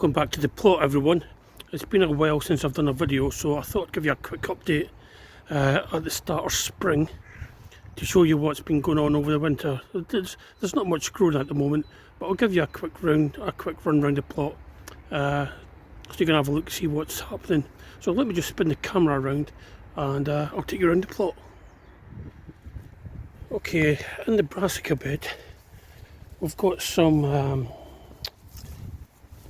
Welcome back to the plot, everyone. It's been a while since I've done a video, so I thought I'd give you a quick update at the start of spring to show you what's been going on over the winter. There's not much growing at the moment, but I'll give you a quick run around the plot so you can have a look, see what's happening. So let me just spin the camera around and I'll take you around the plot. Okay, in the brassica bed we've got some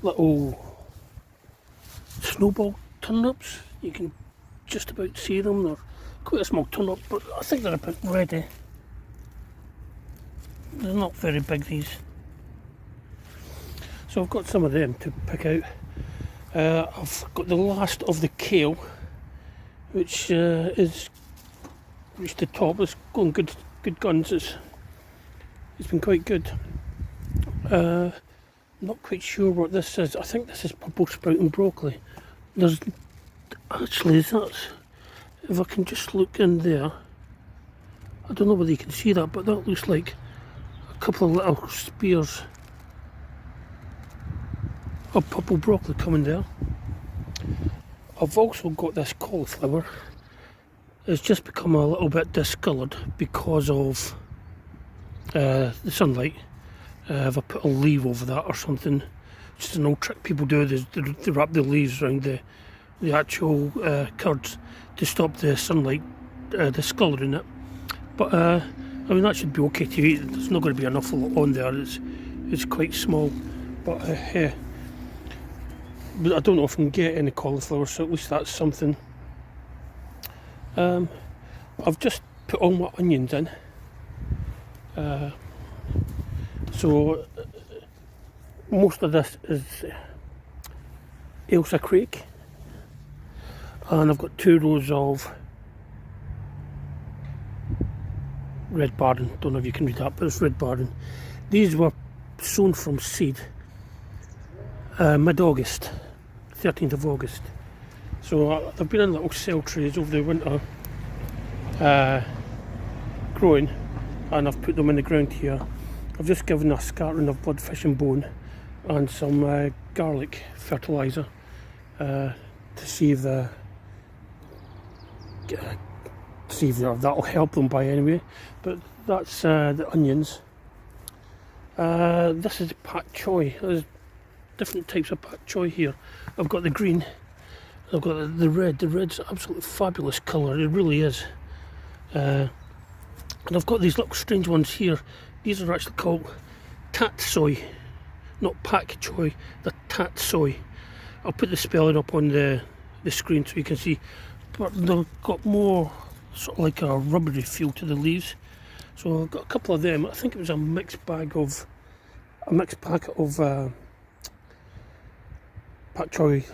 little snowball turnips. You can just about see them. They're quite a small turnip, but I think they're about ready. They're not very big, these. So I've got some of them to pick out. I've got the last of the kale, which is reached the top. It's going good guns. It's been quite good. Not quite sure what this is. I think this is purple sprouting broccoli. There's actually that. If I can just look in there, I don't know whether you can see that, but that looks like a couple of little spears of purple broccoli coming there. I've also got this cauliflower. It's just become a little bit discoloured because of the sunlight. If I put a leaf over that or something, just an old trick people do, they wrap the leaves around the actual curds to stop the sunlight discolouring it. But I mean, that should be okay to eat. There's not going to be enough on there. It's quite small, but yeah. But I don't know if I can get any cauliflower, so at least that's something. I've just put all my onions in. So most of this is Ailsa Creek, and I've got 2 rows of Red Baron. Don't know if you can read that, but it's Red Baron. These were sown from seed mid-August, 13th of August. So they've been in little cell trays over the winter growing, and I've put them in the ground here. I've just given a scattering of bloodfish and bone and some garlic fertiliser to see if that'll help them by anyway. But that's the onions. This is pak choy. There's different types of pak choy here. I've got the green, I've got the red. The red's absolutely fabulous colour, it really is. And I've got these little strange ones here. These are actually called tat soy, not pak choy, they're tat soy. I'll put the spelling up on the screen so you can see, but they've got more sort of like a rubbery feel to the leaves. So I've got a couple of them. I think it was a mixed packet of pak choy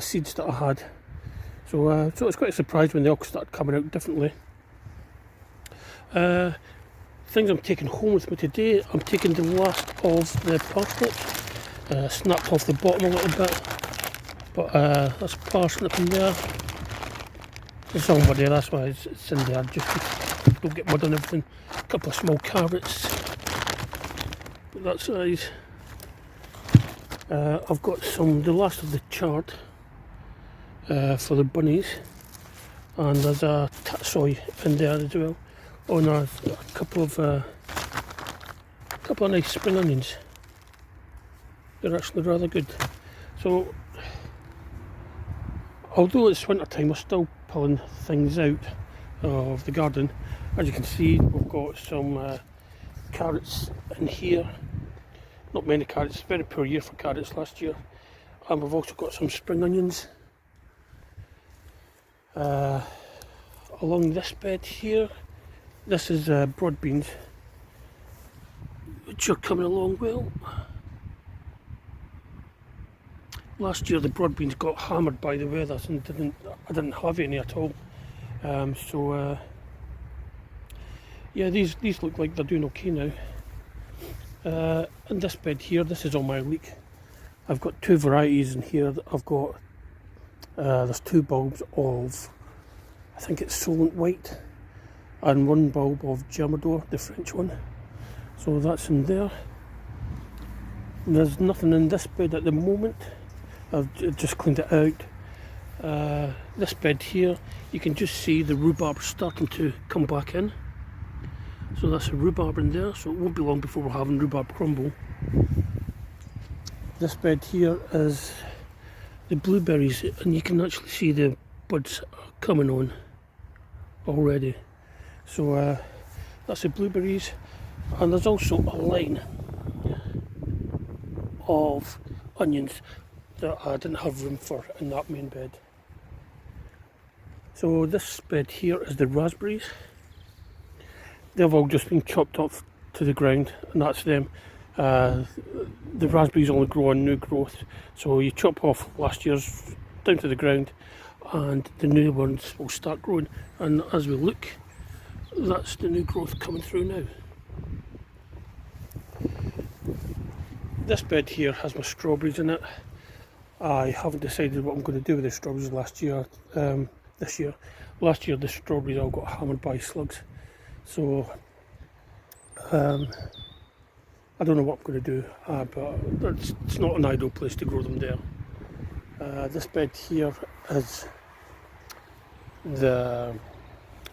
seeds that I had. So it's quite a surprise when they all started coming out differently. Things I'm taking home with me today, I'm taking the last of the parsnips. Snapped off the bottom a little bit, but that's parsnip in there. It's on there, that's why it's in there, just don't get mud on everything. A couple of small carrots, about that size. I've got the last of the chard for the bunnies, and there's a tat soy in there as well. Oh, and I've got a couple of nice spring onions. They're actually rather good. So, although it's winter time, we're still pulling things out of the garden. As you can see, we've got some carrots in here. Not many carrots, very poor year for carrots last year. And we've also got some spring onions. Along this bed here, this is broad beans, which are coming along well. Last year the broad beans got hammered by the weather, and I didn't have any at all. Yeah, these look like they're doing okay now. In this bed here, this is on my leek. I've got 2 varieties in here. I've got there's 2 bulbs of, I think it's Solent White, and 1 bulb of Germador, the French one. So that's in there. There's nothing in this bed at the moment. I've just cleaned it out. This bed here, you can just see the rhubarb starting to come back in. So that's a rhubarb in there, so it won't be long before we're having rhubarb crumble. This bed here is the blueberries, and you can actually see the buds coming on already. So that's the blueberries, and there's also a line of onions that I didn't have room for in that main bed. So this bed here is the raspberries. They've all just been chopped off to the ground, and that's them. The raspberries only grow on new growth, so you chop off last year's down to the ground and the new ones will start growing, and as we look, that's the new growth coming through now. This bed here has my strawberries in it. I haven't decided what I'm going to do with the strawberries this year. Last year the strawberries all got hammered by slugs, so I don't know what I'm going to do, but it's not an ideal place to grow them there. This bed here is the,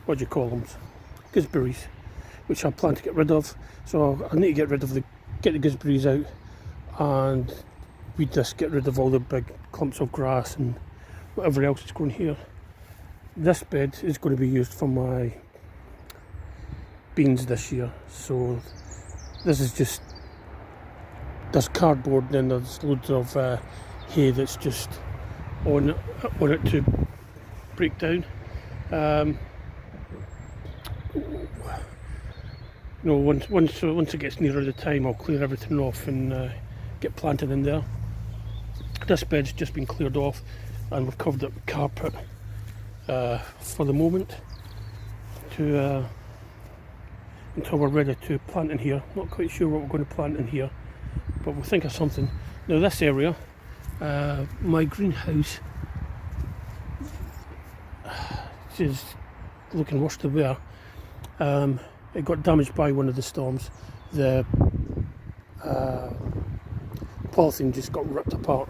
what do you call them, gooseberries, which I plan to get rid of. So I need to get rid of the gooseberries out and weed this, get rid of all the big clumps of grass and whatever else is growing here. This bed is going to be used for my beans this year, so this is just, there's cardboard and then there's loads of hay that's just on it to break down. Once it gets nearer the time, I'll clear everything off and get planted in there. This bed's just been cleared off and we've covered it with carpet for the moment to until we're ready to plant in here. Not quite sure what we're going to plant in here, but we'll think of something. Now this area, my greenhouse is looking worse than wear. It got damaged by one of the storms. The polythene just got ripped apart.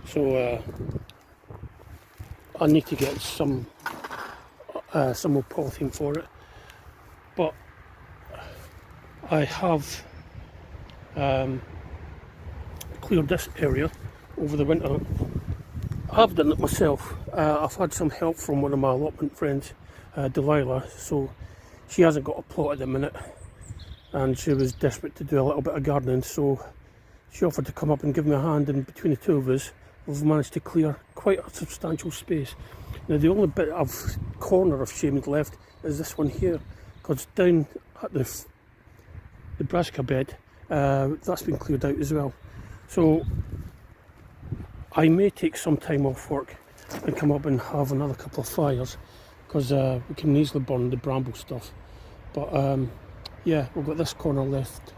So I need to get some more polythene for it. But I have cleared this area over the winter. I've done it myself. I've had some help from one of my allotment friends, Delilah, so she hasn't got a plot at the minute and she was desperate to do a little bit of gardening, so she offered to come up and give me a hand, and between the two of us we've managed to clear quite a substantial space. Now the only bit of corner of shame left is this one here, because down at the Brassica bed, that's been cleared out as well. So I may take some time off work and come up and have another couple of fires, because we can easily burn the bramble stuff. But yeah, we've got this corner left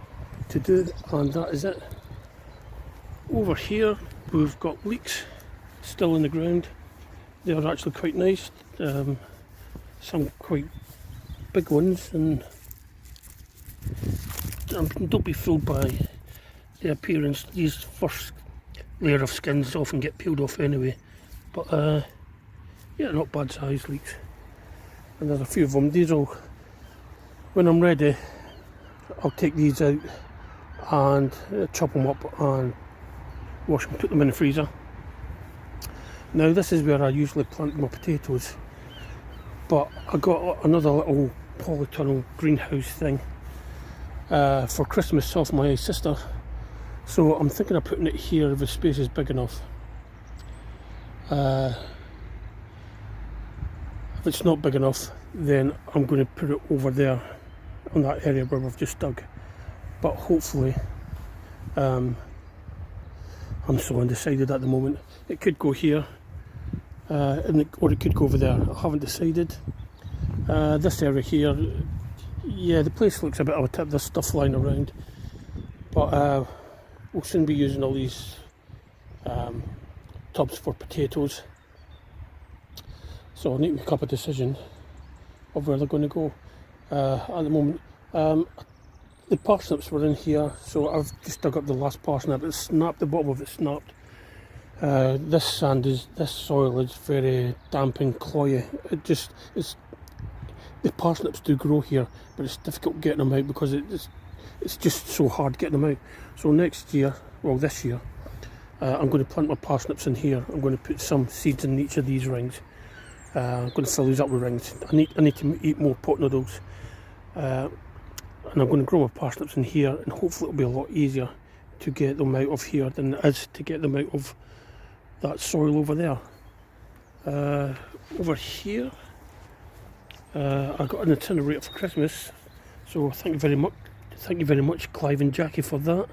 to do, and that is it. Over here we've got leeks still in the ground. They are actually quite nice, some quite big ones, and don't be fooled by the appearance. These first layer of skins often get peeled off anyway, but yeah, not bad size leeks. And there's a few of them. These will, when I'm ready, I'll take these out and chop them up and wash them, put them in the freezer. Now this is where I usually plant my potatoes, but I got another little polytunnel greenhouse thing for Christmas off my sister, so I'm thinking of putting it here if the space is big enough. If it's not big enough, then I'm going to put it over there on that area where we've just dug, but hopefully I'm so undecided at the moment. It could go here, or it could go over there. I haven't decided. This area here, yeah, the place looks a bit of a tip. There's stuff lying around, but we'll soon be using all these tubs for potatoes, so I need to make up a decision of where they're going to go. At the moment, the parsnips were in here, so I've just dug up the last parsnip. It's snapped, the bottom of it snapped. This soil is very damp and cloyy. The parsnips do grow here, but it's difficult getting them out because it's just so hard getting them out. So next year, well this year, I'm going to plant my parsnips in here. I'm going to put some seeds in each of these rings. I'm going to fill these up with rings. I need to eat more pot noodles. And I'm going to grow my parsnips in here, and hopefully it'll be a lot easier to get them out of here than it is to get them out of that soil over there. Over here, I got an incinerator for Christmas, so thank you very much, Clive and Jackie, for that.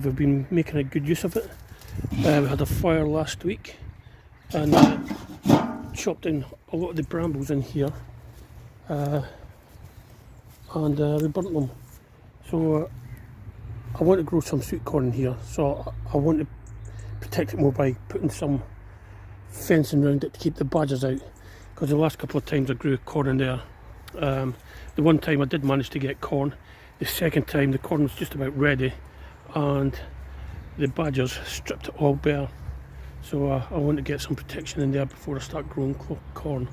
We've been making a good use of it. We had a fire last week and chopped in a lot of the brambles in here, and we burnt them. So I want to grow some sweet corn in here, so I want to protect it more by putting some fencing around it to keep the badgers out, because the last couple of times I grew corn in there, the one time I did manage to get corn, the second time the corn was just about ready and the badgers stripped it all bare. So I want to get some protection in there before I start growing corn.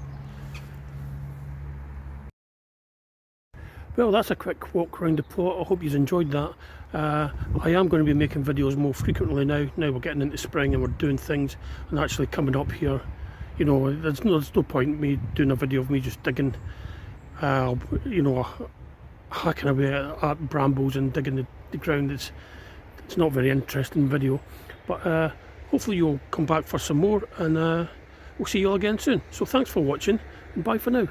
Well, that's a quick walk around the plot. I hope you've enjoyed that. I am going to be making videos more frequently now. Now we're getting into spring and we're doing things and actually coming up here. You know, there's no point in me doing a video of me just digging, you know, hacking away at brambles and digging the ground. It's not a very interesting video. But hopefully you'll come back for some more, and we'll see you all again soon. So thanks for watching, and bye for now.